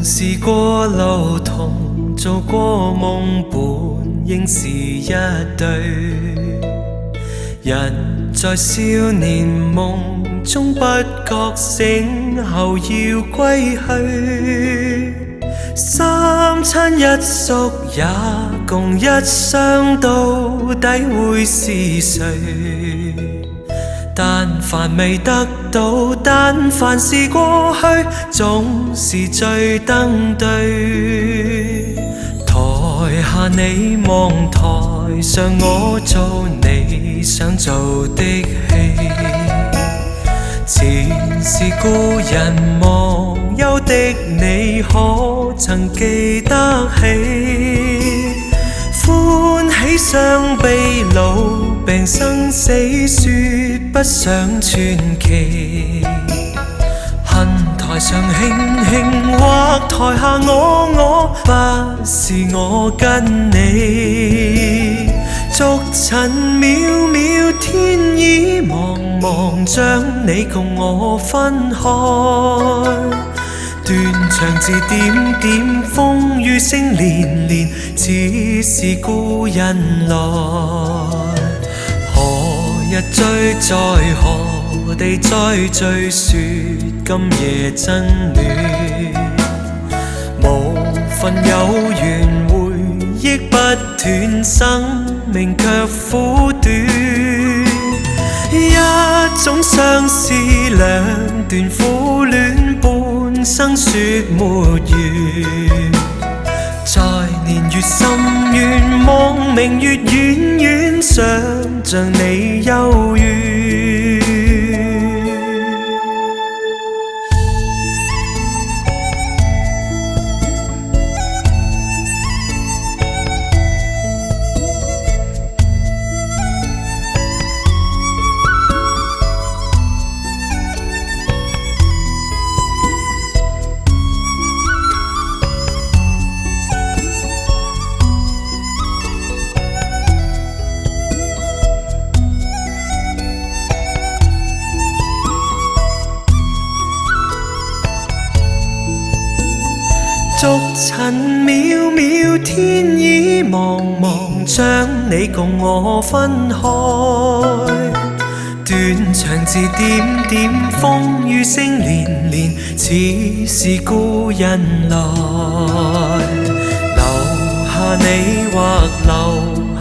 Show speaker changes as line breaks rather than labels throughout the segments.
試過路同做過夢，本應是一對。人在少年夢中不覺醒後要歸去，三餐一宿也共一雙，到底會是誰？但凡未得到，但凡是過去，總是最登對。台下你望，台上我做你想做的戲。前是故人忘憂的你，可曾記得起？歡喜傷悲老病生死，說不上傳奇。恨台上輕輕，或台下我，不是我跟你。逐塵渺渺，天意茫茫，將你共我分開。斷腸字點點，風雨聲連連，似是故人來。何日追，在何地再聚，說今夜真戀。無份有緣，回憶不斷，生命卻苦短。一種相思，兩段苦戀，半生說沒完。在年月深淵，望明月遠遠，想像你幽怨。逐塵渺渺，天意茫茫，將你共我分開。斷腸字點點，風雨聲連連，似是故人來。留下你或留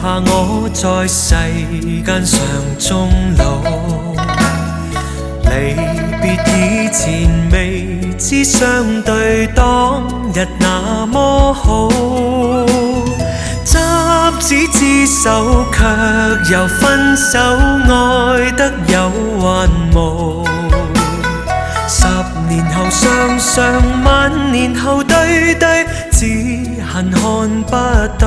下我，在世間上終老。離別以前，未知相對當日那麼好。執子之手，卻又分手，愛得有還無。10年後雙雙，萬年後對對，只恨看不到。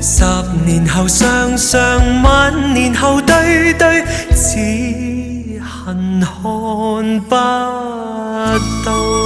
10年後雙雙，萬年後對對，只恨看不到。